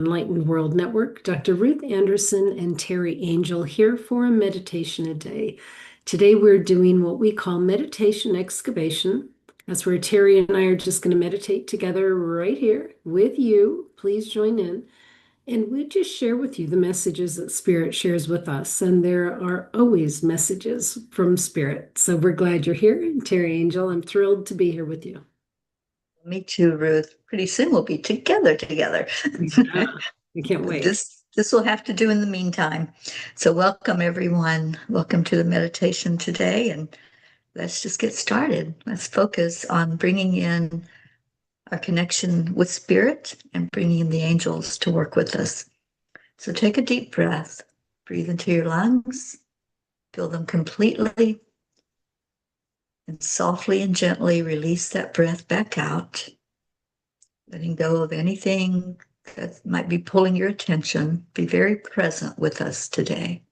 Enlightened World Network, Dr. Ruth Anderson and Teri Angel here for a meditation a day. Today we're doing what we call meditation excavation. That's where Teri and I are just going to meditate together right here with you. Please join in. And we just share with you the messages that Spirit shares with us. And there are always messages from Spirit. So we're glad you're here. And Teri Angel, I'm thrilled to be here with you. Me too, Ruth. Pretty soon we'll be together. Yeah, we can't wait. This will have to do in the meantime. So welcome everyone. Welcome to the meditation today, and let's just get started. Let's focus on bringing in our connection with spirit and bringing in the angels to work with us. So take a deep breath. Breathe into your lungs. Fill them completely. And softly and gently release that breath back out, letting go of anything that might be pulling your attention. Be very present with us today.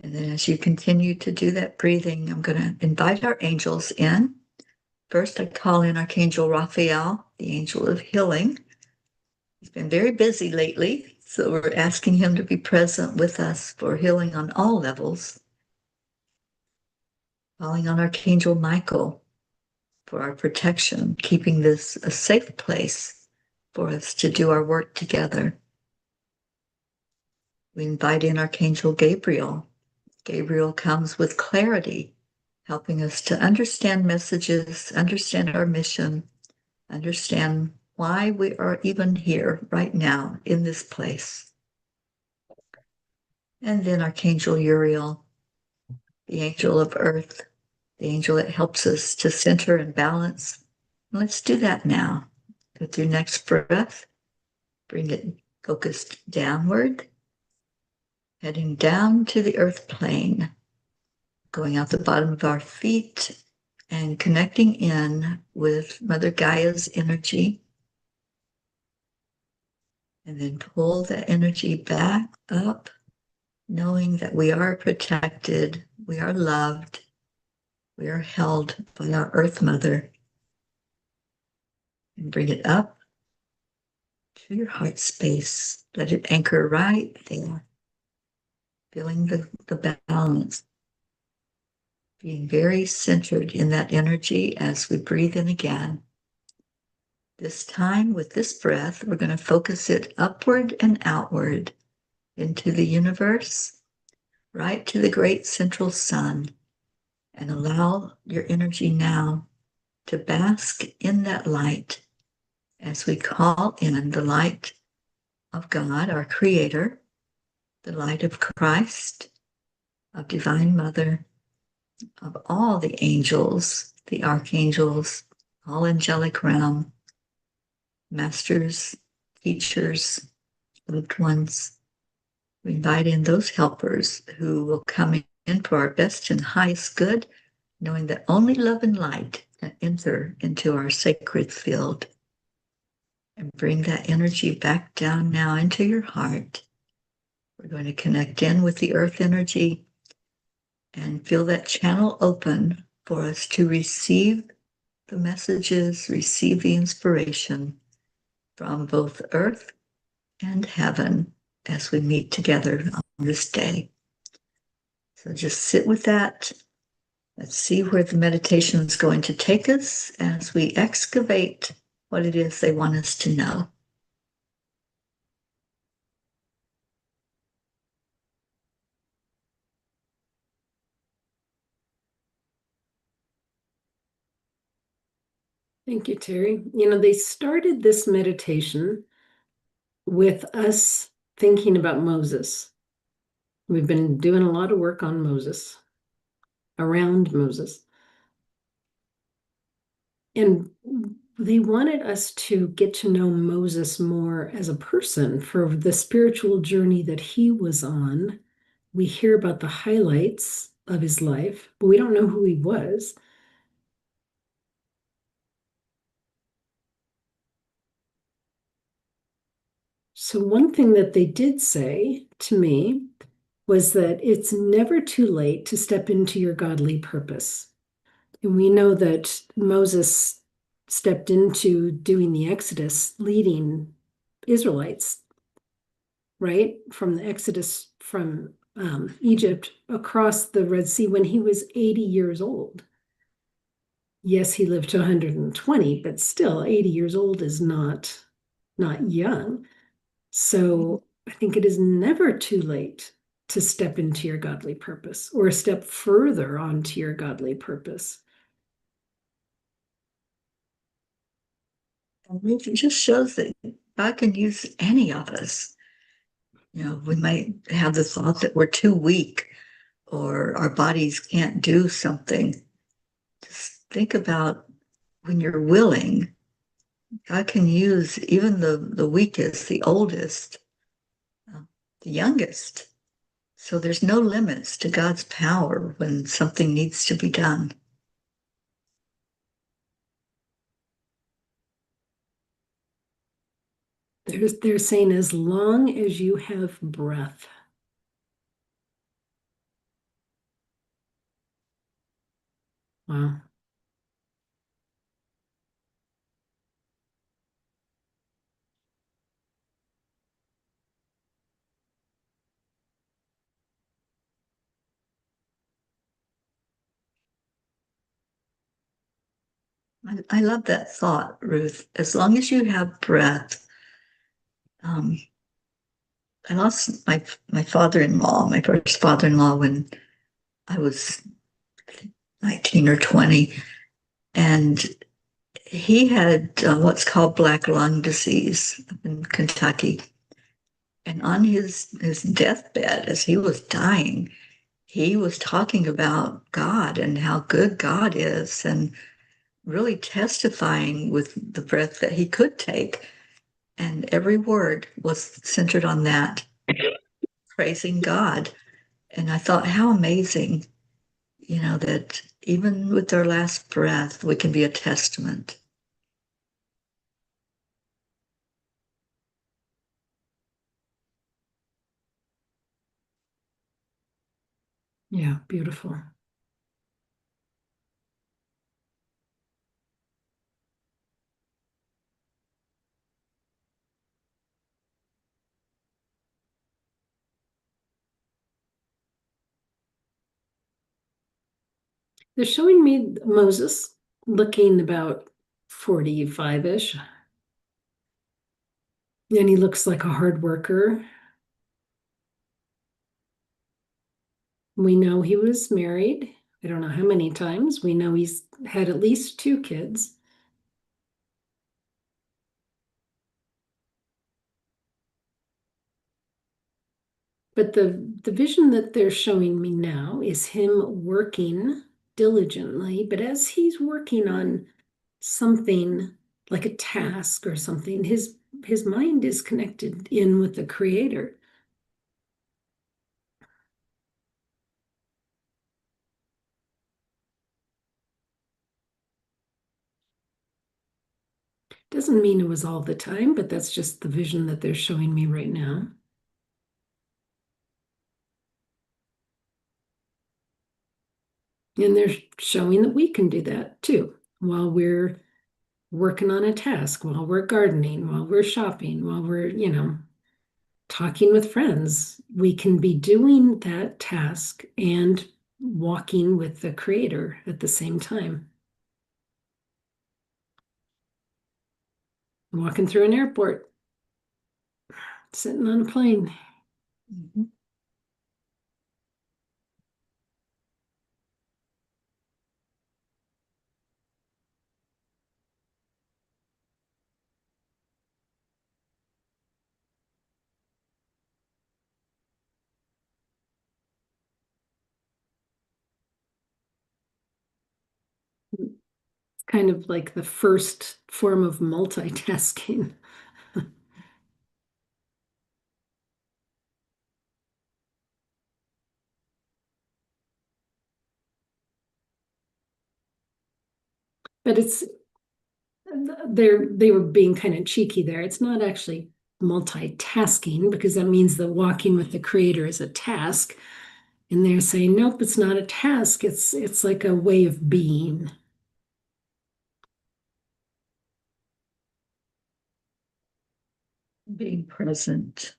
And then as you continue to do that breathing, I'm going to invite our angels in. First, I call in Archangel Raphael, the angel of healing. He's been very busy lately, so we're asking him to be present with us for healing on all levels. Calling on Archangel Michael for our protection, keeping this a safe place for us to do our work together. We invite in Archangel Gabriel. Gabriel comes with clarity, helping us to understand messages, understand our mission, understand why we are even here right now in this place. And then Archangel Uriel, the angel of earth, the angel that helps us to center and balance. Let's do that now. With your next breath, bring it focused downward, heading down to the earth plane, going out the bottom of our feet and connecting in with Mother Gaia's energy. And then pull that energy back up, knowing that we are protected, we are loved, we are held by our Earth Mother. And bring it up to your heart space. Let it anchor right there. Feeling the balance. Being very centered in that energy as we breathe in again. This time with this breath, we're going to focus it upward and outward into the universe, right to the great central sun, and allow your energy now to bask in that light as we call in the light of God, our Creator, the light of Christ, of Divine Mother, of all the angels, the archangels, all angelic realm, masters, teachers, loved ones. We invite in those helpers who will come in for our best and highest good, knowing that only love and light can enter into our sacred field. And bring that energy back down now into your heart. We're going to connect in with the earth energy and feel that channel open for us to receive the messages, receive the inspiration from both earth and heaven as we meet together on this day. So just sit with that. Let's see where the meditation is going to take us as we excavate what it is they want us to know. Thank you, Teri. You know, they started this meditation with us thinking about Moses. We've been doing a lot of work on Moses, around Moses. And they wanted us to get to know Moses more as a person for the spiritual journey that he was on. We hear about the highlights of his life, but we don't know who he was. So, one thing that they did say to me was that it's never too late to step into your godly purpose. And we know that Moses stepped into doing the Exodus, leading Israelites, right? From the Exodus from Egypt across the Red Sea when he was 80 years old. Yes, he lived to 120, but still 80 years old is not young. So I think it is never too late to step into your godly purpose or a step further onto your godly purpose. It just shows that God can use any of us. We might have the thought that we're too weak or our bodies can't do something. Just think about when you're willing, God can use even the weakest, the oldest, uh, the youngest. So there's no limits to God's power when something needs to be done. They're saying as long as you have breath. Wow. I love that thought, Ruth. As long as you have breath, um, I lost my father-in-law, my first father-in-law, when I was 19 or 20, and he had what's called black lung disease in Kentucky. And on his deathbed, as he was dying, he was talking about God and how good God is, and really testifying with the breath that he could take. And every word was centered on that, praising God. And I thought, how amazing, that even with our last breath, we can be a testament. Yeah, beautiful. They're showing me Moses looking about 45-ish. And he looks like a hard worker. We know he was married. I don't know how many times. We know he's had at least 2 kids. But the vision that they're showing me now is him working diligently. But as he's working on something like a task or something, his mind is connected in with the creator. Doesn't mean it was all the time, but that's just the vision that they're showing me right now. And they're showing that we can do that too while we're working on a task, while we're gardening, while we're shopping, while we're, talking with friends. We can be doing that task and walking with the creator at the same time. Walking through an airport, sitting on a plane. Mm-hmm. It's kind of like the first form of multitasking. But they were being kind of cheeky there. It's not actually multitasking because that means that walking with the creator is a task. And they're saying, nope, it's not a task. It's like a way of being. being present.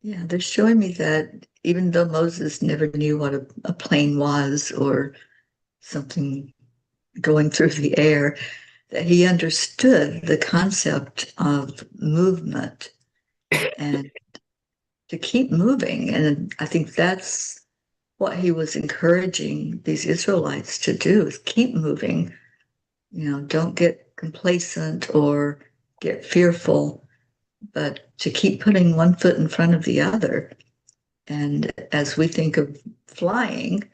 Yeah, they're showing me that even though Moses never knew what a plane was or something going through the air, that he understood the concept of movement and to keep moving. And I think that's what he was encouraging these Israelites to do is keep moving. Don't get complacent or get fearful, but to keep putting one foot in front of the other. And as we think of flying,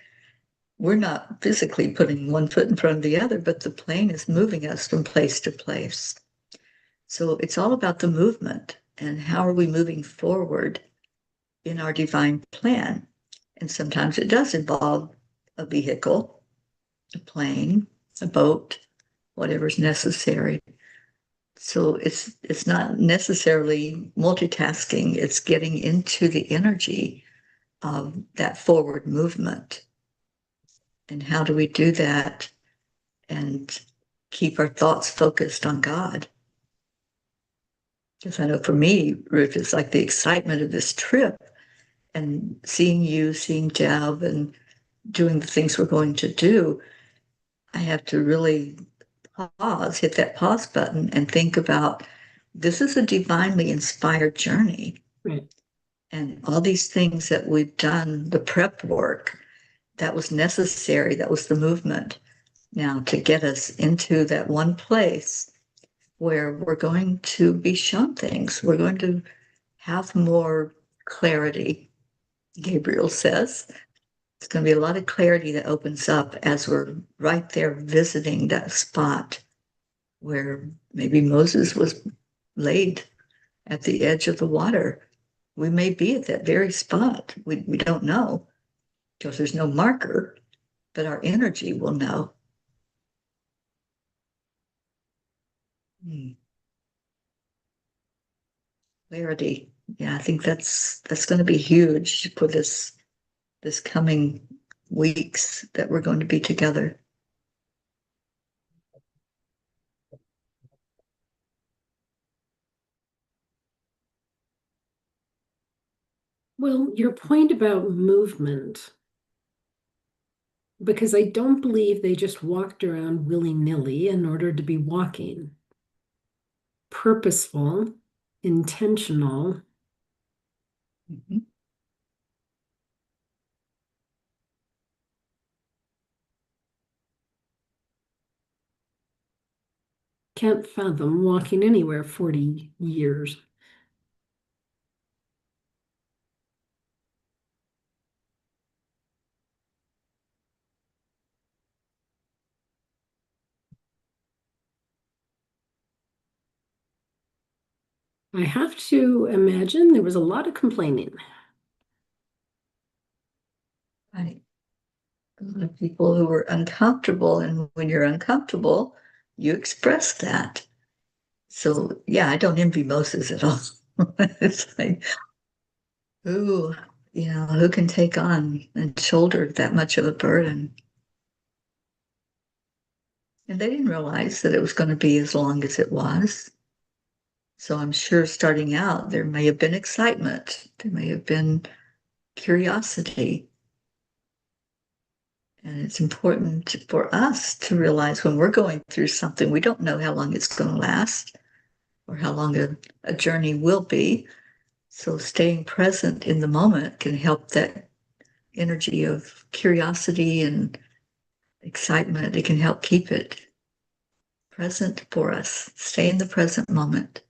we're not physically putting one foot in front of the other, but the plane is moving us from place to place. So it's all about the movement and how are we moving forward in our divine plan. And sometimes it does involve a vehicle, a plane, a boat, whatever's necessary. So it's not necessarily multitasking, it's getting into the energy of that forward movement. And how do we do that and keep our thoughts focused on God? Because I know for me, Ruth, it's like the excitement of this trip and seeing you, seeing Deb, and doing the things we're going to do. I have to really pause, hit that pause button, and think about this is a divinely inspired journey. Right. And all these things that we've done, the prep work, that was necessary. That was the movement. Now, to get us into that one place where we're going to be shown things, we're going to have more clarity, Gabriel says. It's going to be a lot of clarity that opens up as we're right there visiting that spot where maybe Moses was laid at the edge of the water. We may be at that very spot. We don't know because there's no marker, but our energy will know. Clarity. Yeah, I think that's going to be huge for this coming weeks that we're going to be together. Well, your point about movement, because I don't believe they just walked around willy-nilly in order to be walking. Purposeful, intentional. Mhm. Can't fathom walking anywhere 40 years. I have to imagine there was a lot of complaining. Right. A lot of people who were uncomfortable, and when you're uncomfortable, you express that. So yeah, I don't envy Moses at all. It's like, ooh, who can take on and shoulder that much of a burden? And they didn't realize that it was going to be as long as it was. So I'm sure starting out, there may have been excitement, there may have been curiosity. And it's important for us to realize when we're going through something, we don't know how long it's going to last or how long a journey will be. So staying present in the moment can help that energy of curiosity and excitement. It can help keep it present for us. Stay in the present moment.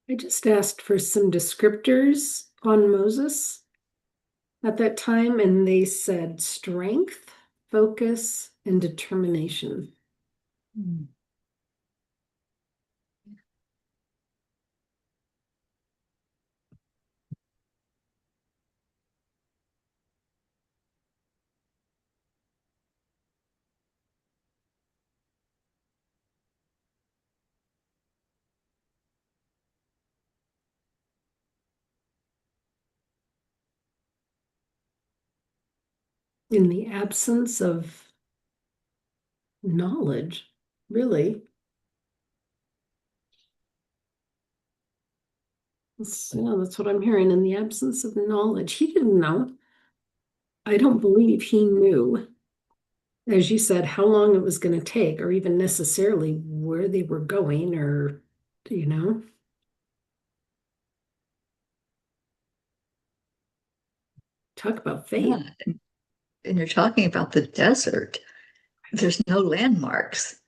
I just asked for some descriptors on Moses at that time, and they said strength, focus, and determination. Mm. In the absence of knowledge, really. That's what I'm hearing. In the absence of knowledge, he didn't know. I don't believe he knew, as you said, how long it was going to take, or even necessarily where they were going, or, you know, talk about faith. Yeah. And you're talking about the desert. There's no landmarks.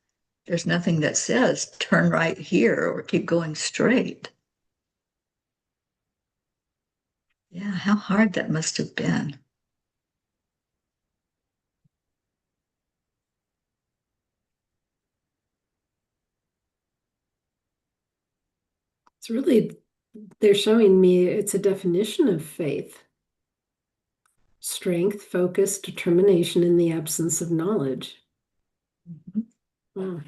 There's nothing that says turn right here or keep going straight. Yeah, how hard that must have been. It's really, they're showing me it's a definition of faith: strength, focus, determination in the absence of knowledge. Mhm. Wow.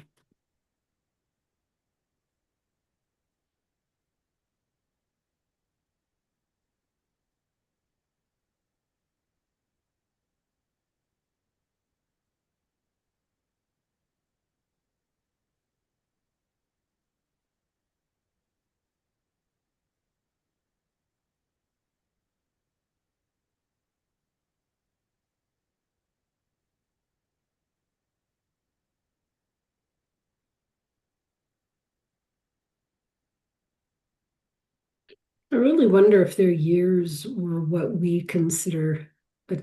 I really wonder if their years were what we consider a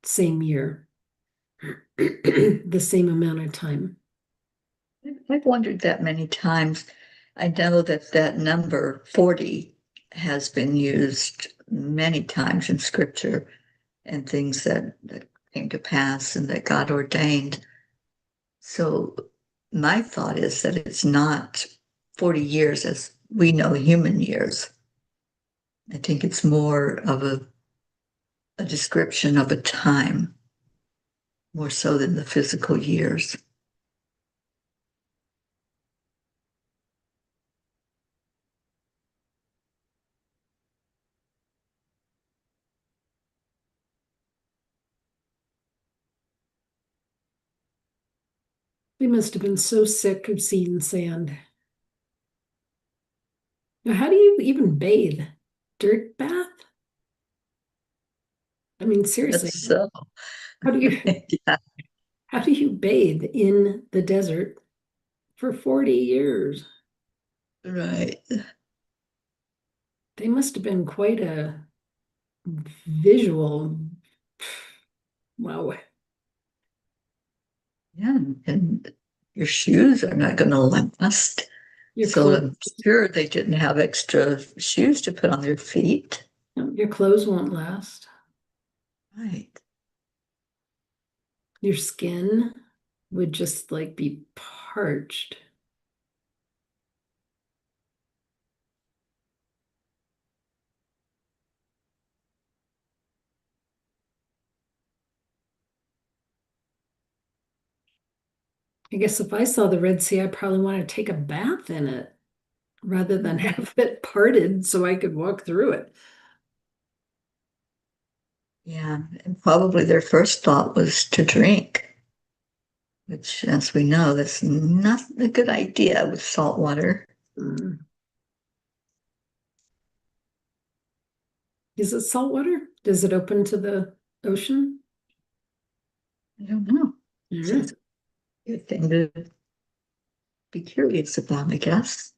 same year, the same amount of time. I've wondered that many times. I know that that number 40 has been used many times in scripture and things that came to pass and that God ordained. So my thought is that it's not 40 years as we know human years. I think it's more of a description of a time, more so than the physical years. They must have been so sick of seeing sand. Now, how do you even bathe? Dirt bath? I mean, seriously, That's so, how do you yeah, how do you bathe in the desert for 40 years? right. They must have been quite a visual. Wow. Yeah, and your shoes are not going to last. Your So clothes, I'm sure they didn't have extra shoes to put on their feet. your clothes won't last. Right. Your skin would just like be parched. I guess if I saw the Red Sea, I'd probably want to take a bath in it rather than have it parted so I could walk through it. Yeah, and probably their first thought was to drink, which, as we know, that's not a good idea with salt water. Mm. Is it salt water? Does it open to the ocean? I don't know. So Yeah. it's a good thing to be curious about, I guess.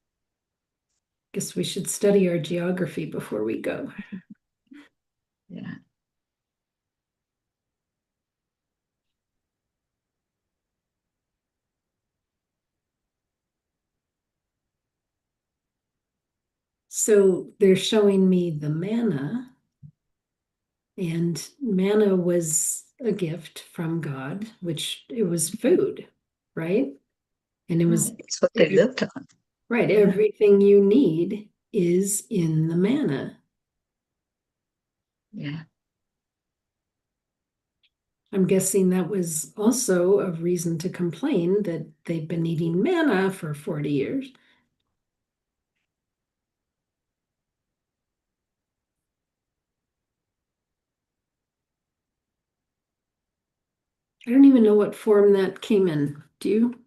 Guess we should study our geography before we go. Yeah. So they're showing me the manna, and manna was a gift from God, which it was food, right? And it was Right. It's what they lived on. right. Yeah. Everything you need is in the manna. Yeah. I'm guessing that was also a reason to complain that they've been eating manna for 40 years. I don't even know what form that came in. Do you?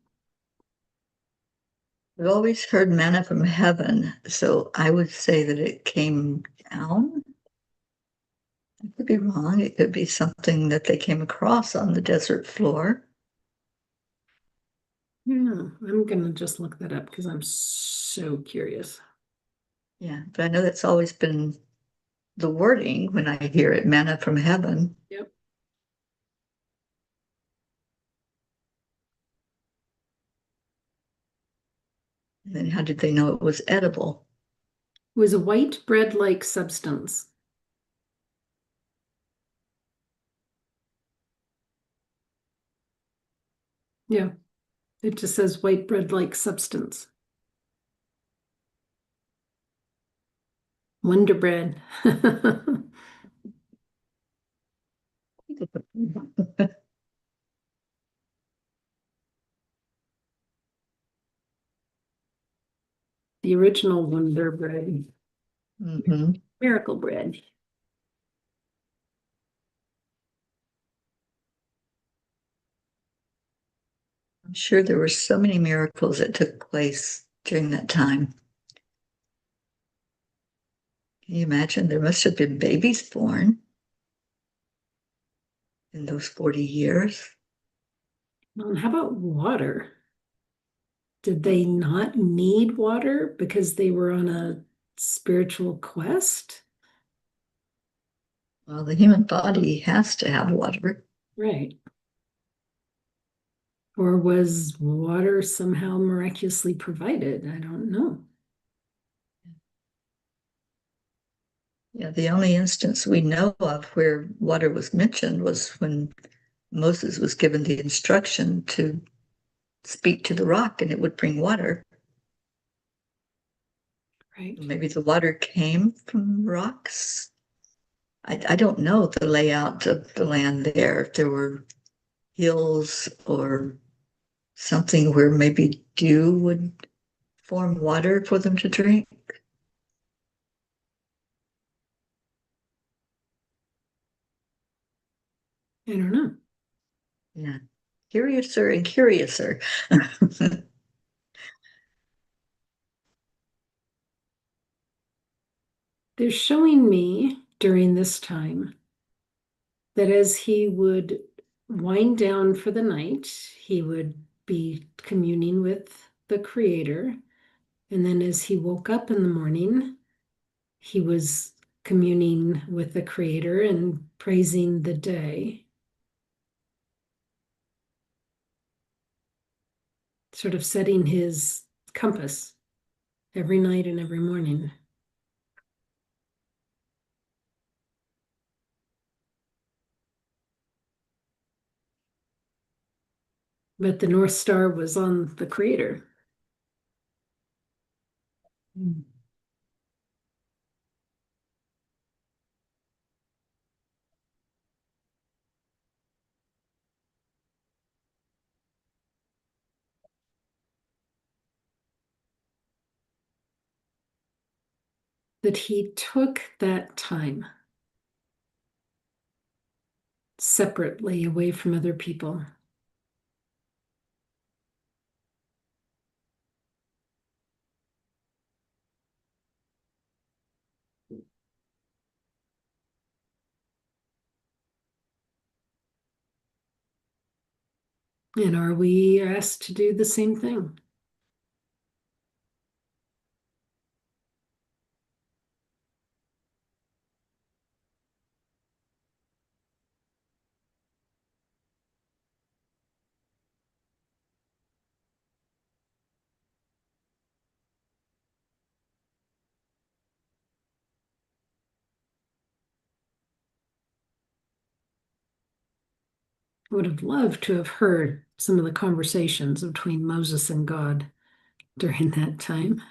I've always heard manna from heaven, so I would say that it came down. I could be wrong. It could be something that they came across on the desert floor. Yeah, I'm gonna just look that up because I'm so curious. Yeah, but I know that's always been the wording when I hear it, manna from heaven. Yep. And then how did they know it was edible? It was a white bread-like substance. Yeah, it just says white bread-like substance. Wonder bread. The original Wonder bread. Mm-hmm. Miracle bread. I'm sure there were so many miracles that took place during that time. Can you imagine? There must have been babies born in those 40 years. And how about water? Did they not need water because they were on a spiritual quest? Well, the human body has to have water. Right. Or was water somehow miraculously provided? I don't know. Yeah, the only instance we know of where water was mentioned was when Moses was given the instruction to speak to the rock and it would bring water. Right. Maybe the water came from rocks. I don't know the layout of the land there. If there were hills or something where maybe dew would form water for them to drink. I don't know. Yeah. Curiouser and curiouser. They're showing me during this time that as he would wind down for the night, he would be communing with the Creator. And then as he woke up in the morning, he was communing with the Creator and praising the day, sort of setting his compass every night and every morning. But the North Star was on the Creator. That he took that time separately away from other people. And are we asked to do the same thing? I would have loved to have heard some of the conversations between Moses and God during that time.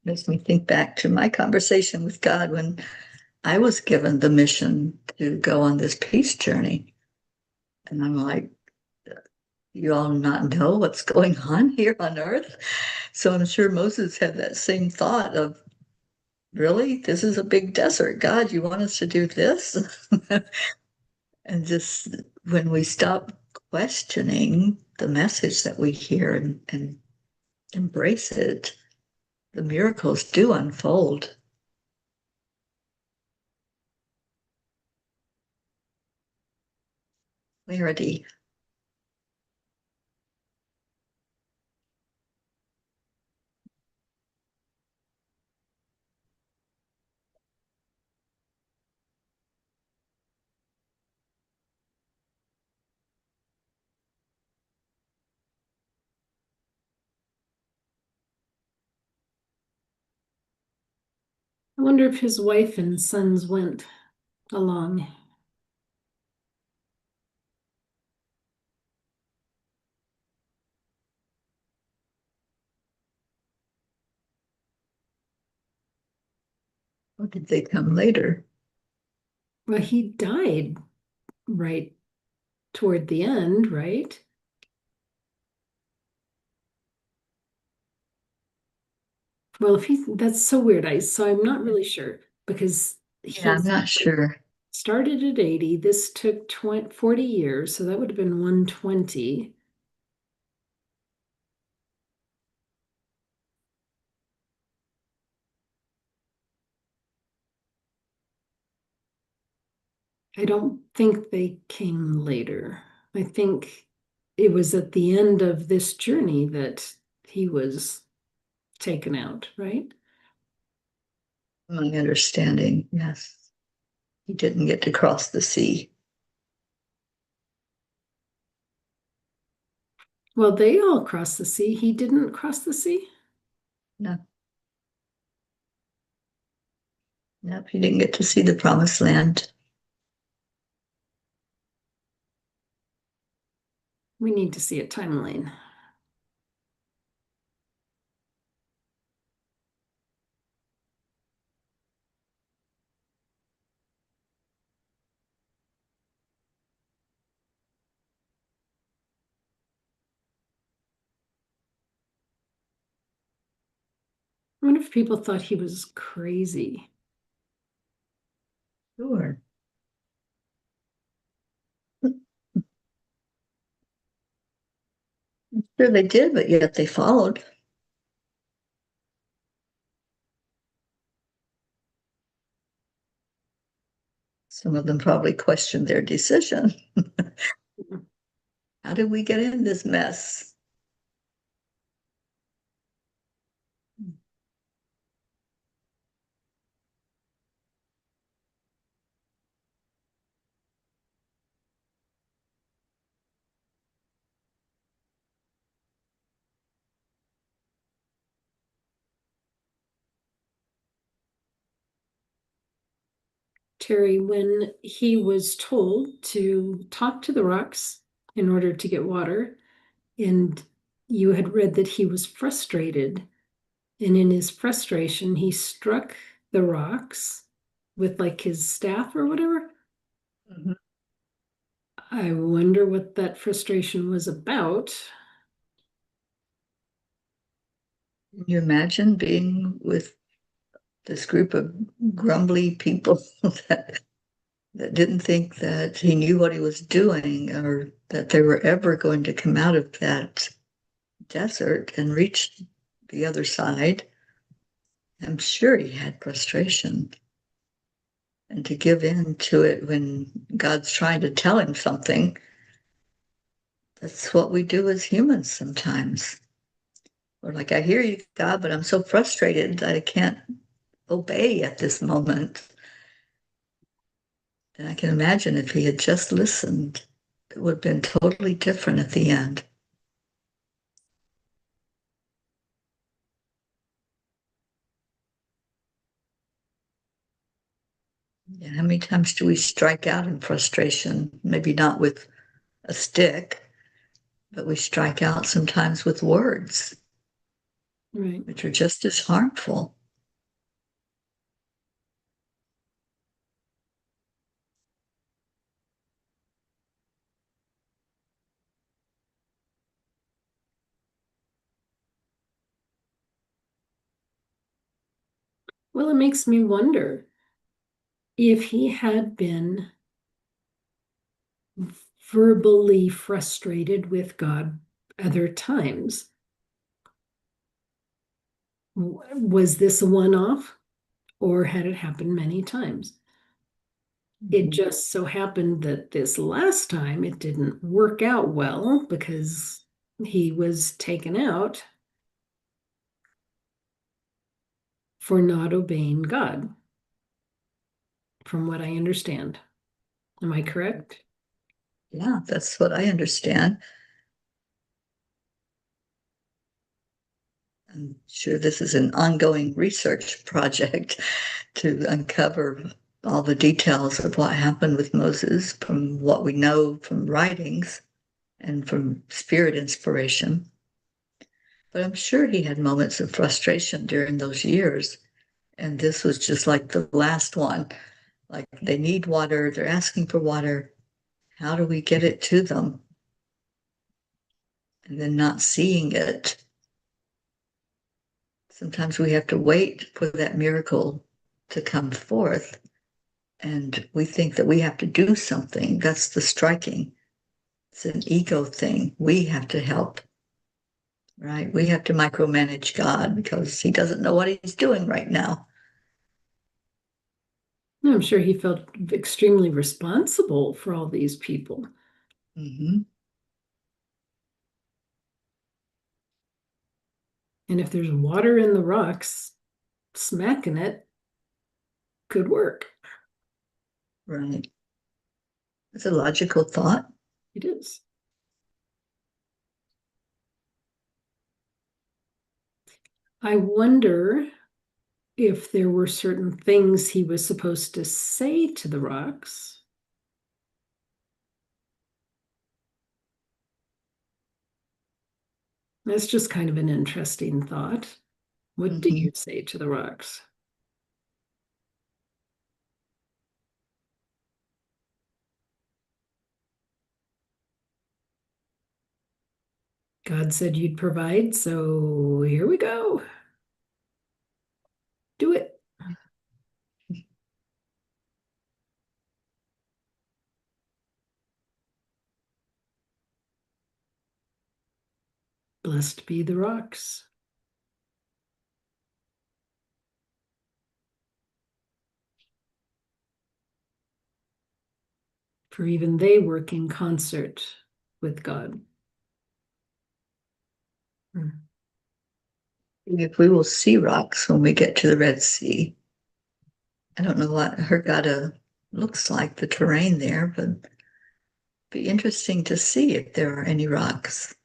Makes me think back to my conversation with God when I was given the mission to go on this peace journey. And I'm like, you all not know what's going on here on earth? So I'm sure Moses had that same thought of, really? This is a big desert. God, you want us to do this? And just when we stop questioning the message that we hear and embrace it, the miracles do unfold. Clarity. I wonder if his wife and sons went along. Or did they come later? Well, he died right toward the end, right? Well, if he's that's so weird. I'm not really sure because Yeah, I'm he's not sure. started at 80. This took 40 years, so that would have been 120. I don't think they came later. I think it was at the end of this journey that he was taken out, right? My understanding, yes. He didn't get to cross the sea. Well, they all crossed the sea. He didn't cross the sea. No, nope, he didn't get to see the promised land. We need to see a timeline. I wonder if people thought he was crazy. Sure. Sure they did, but yet they followed. Some of them probably questioned their decision. How did we get in this mess? Teri, when he was told to talk to the rocks in order to get water, and you had read that he was frustrated, and in his frustration, he struck the rocks with like his staff or whatever. Mhm. I wonder what that frustration was about. Can you imagine being with this group of grumbly people that didn't think that he knew what he was doing or that they were ever going to come out of that desert and reach the other side? I'm sure he had frustration. And to give in to it when God's trying to tell him something, that's what we do as humans sometimes. We're like, I hear you, God, but I'm so frustrated that I can't obey at this moment. And I can imagine if he had just listened, it would have been totally different at the end. Yeah, how many times do we strike out in frustration? Maybe not with a stick, but we strike out sometimes with words, Right. which are just as harmful. Well, it makes me wonder if he had been verbally frustrated with God other times. Was this a one-off, or had it happened many times? It just so happened that this last time it didn't work out well because he was taken out for not obeying God, from what I understand. Am I correct? Yeah, that's what I understand. I'm sure this is an ongoing research project to uncover all the details of what happened with Moses from what we know from writings and from spirit inspiration. But I'm sure he had moments of frustration during those years. And this was just like the last one. Like they need water, they're asking for water. How do we get it to them? And then not seeing it. Sometimes we have to wait for that miracle to come forth. And we think that we have to do something. That's the striking. It's an ego thing. We have to help, right? We have to micromanage God because he doesn't know what he's doing right now. I'm sure he felt extremely responsible for all these people. Mm-hmm. And if there's water in the rocks, smacking it could work. Right. It's a logical thought. It is. I wonder if there were certain things he was supposed to say to the rocks. That's just kind of an interesting thought. What do Mm-hmm. you say to the rocks? God said you'd provide, so here we go. Do it. Blessed be the rocks. For even they work in concert with God. If we will see rocks when we get to the Red Sea. I don't know what Hurghada looks like, the terrain there, but it'd be interesting to see if there are any rocks.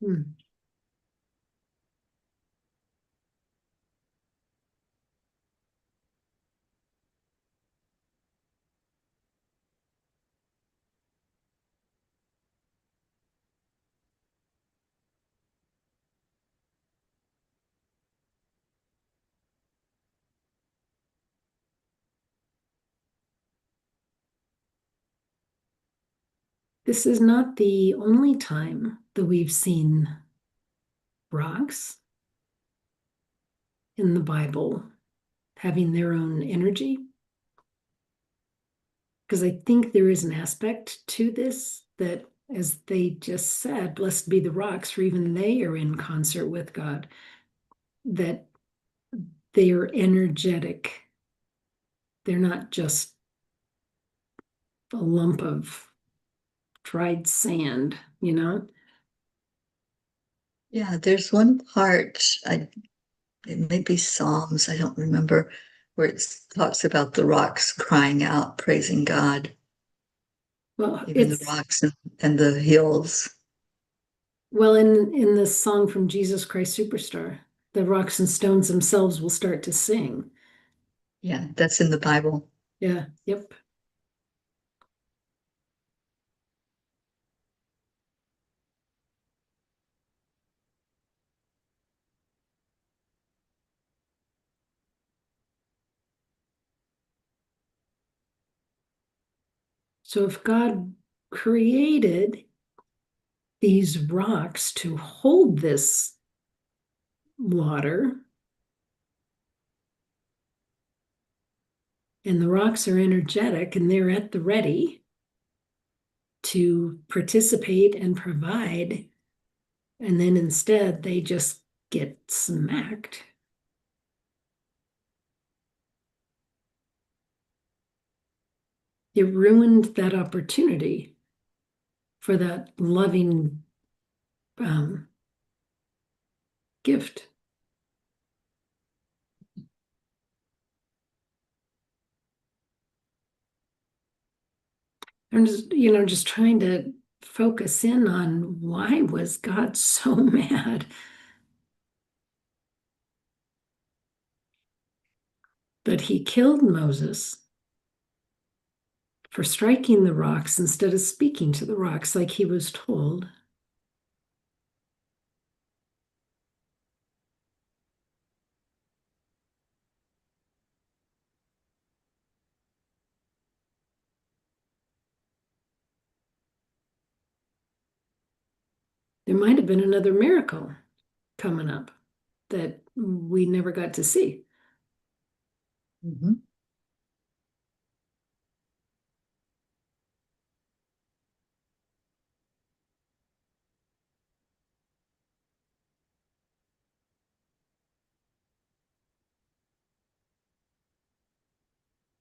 Hmm. This is not the only time that we've seen rocks in the Bible having their own energy. Because I think there is an aspect to this that, as they just said, blessed be the rocks, for even they are in concert with God, that they are energetic. They're not just a lump of dried sand, you know? Yeah, there's one part, it may be Psalms, I don't remember, where it talks about the rocks crying out, praising God, Well, even the rocks and the hills. well, in the song from Jesus Christ Superstar, the rocks and stones themselves will start to sing. Yeah, that's in the Bible. Yeah, yep. So if God created these rocks to hold this water, and the rocks are energetic and they're at the ready to participate and provide, and then instead they just get smacked. It ruined that opportunity for that loving gift. I'm just trying to focus in on why was God so mad that he killed Moses for striking the rocks instead of speaking to the rocks like he was told. There might have been another miracle coming up that we never got to see. Mm-hmm.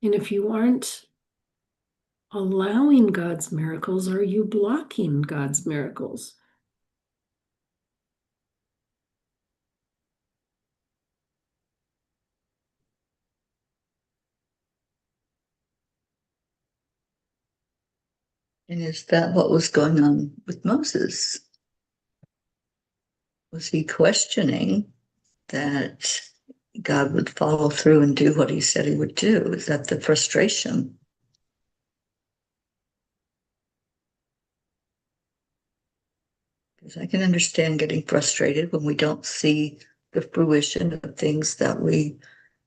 And if you aren't allowing God's miracles, are you blocking God's miracles? And is that what was going on with Moses? Was he questioning that God would follow through and do what he said he would do? Is that the frustration? Because I can understand getting frustrated when we don't see the fruition of things that we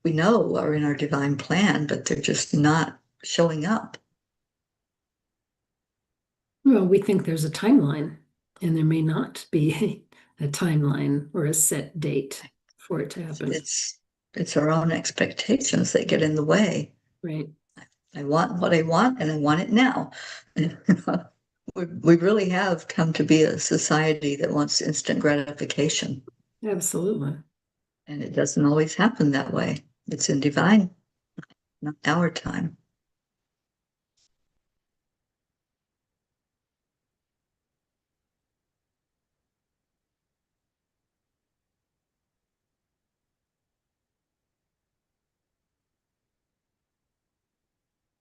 know are in our divine plan, but they're just not showing up. Well, we think there's a timeline, and there may not be a timeline or a set date for it to happen. It's our own expectations that get in the way. Right. I want what I want, and I want it now. We really have come to be a society that wants instant gratification. Absolutely. And it doesn't always happen that way. It's in divine, not our time.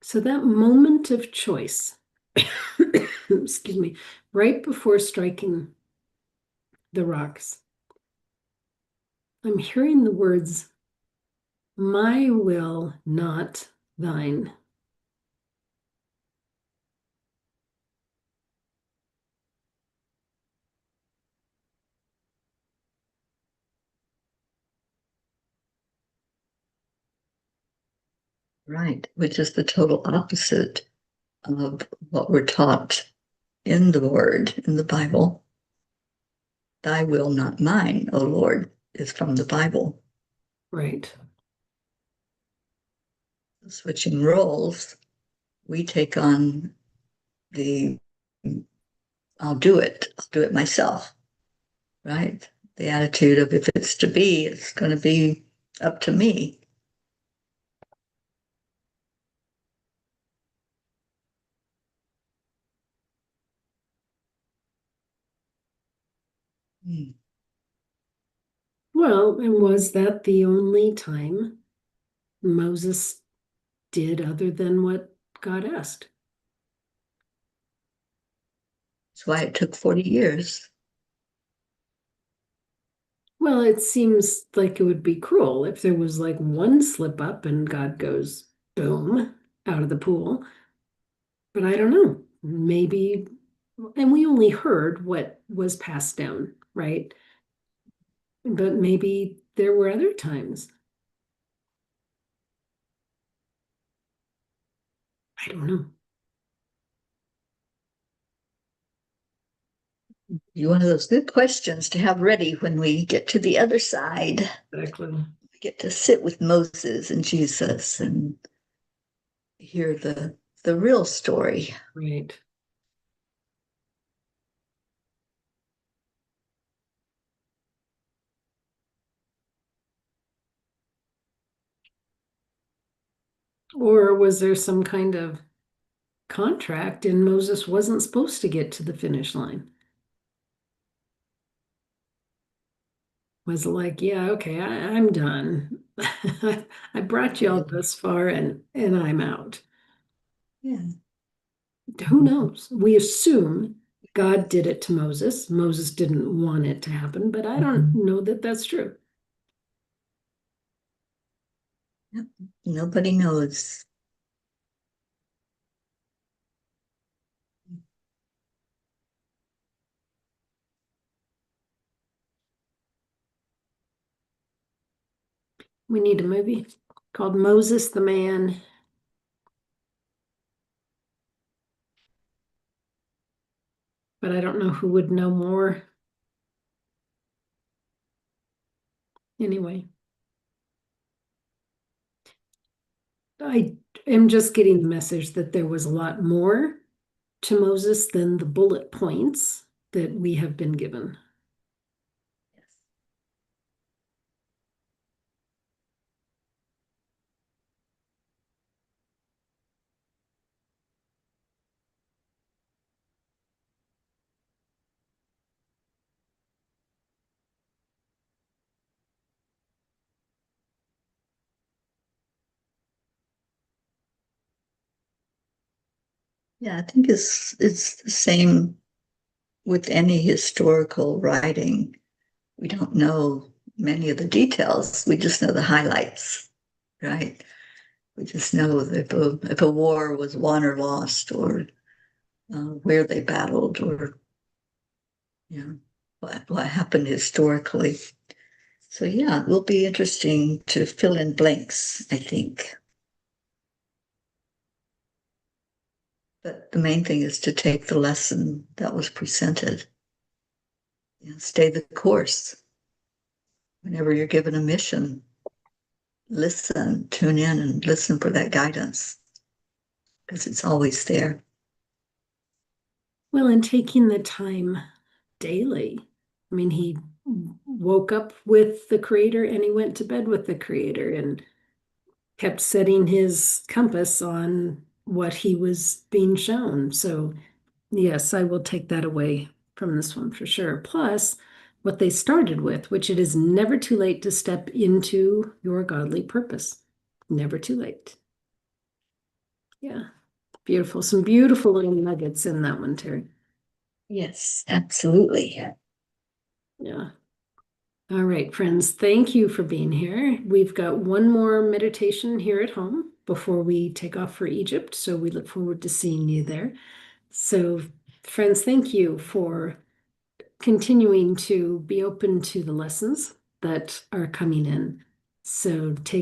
So that moment of choice, excuse me, right before striking the rocks, I'm hearing the words, my will, not thine. Right, which is the total opposite of what we're taught in the Word, in the Bible. Thy will, not mine, O Lord, is from the Bible. Right. Switching roles, we take on the I'll do it myself, right? The attitude of if it's to be, it's going to be up to me. Well, and was that the only time Moses did other than what God asked. That's why it took 40 years. Well, it seems like it would be cruel if there was like one slip up and God goes, boom, out of the pool. But I don't know. Maybe, and we only heard what was passed down, right? But maybe there were other times. I don't know. One of those good questions to have ready when we get to the other side. Exactly. We get to sit with Moses and Jesus and hear the real story. Right. Or was there some kind of contract and Moses wasn't supposed to get to the finish line? Was it like, yeah, okay, I'm done. I brought you all this far and I'm out. Yeah. Who knows? We assume God did it to Moses. Moses didn't want it to happen, but I don't know that that's true. Yep. Nobody knows. We need a movie called Moses the Man. But I don't know who would know more. Anyway, I am just getting the message that there was a lot more to Moses than the bullet points that we have been given. Yeah, I think it's the same with any historical writing. We don't know many of the details. We just know the highlights, right? We just know if a war was won or lost, or where they battled, or what happened historically. So yeah, it will be interesting to fill in blanks, I think. But the main thing is to take the lesson that was presented. Stay the course. Whenever you're given a mission, listen, tune in and listen for that guidance because it's always there. Well, and taking the time daily. I mean, he woke up with the Creator and he went to bed with the Creator and kept setting his compass on what he was being shown. So, yes, I will take that away from this one for sure. Plus, what they started with, which it is never too late to step into your godly purpose. Never too late. Yeah, beautiful. Some beautiful little nuggets in that one, Teri. Yes, absolutely. Yeah. All right, friends, thank you for being here. We've got one more meditation here at home before we take off for Egypt. So we look forward to seeing you there. So, friends, thank you for continuing to be open to the lessons that are coming in. So take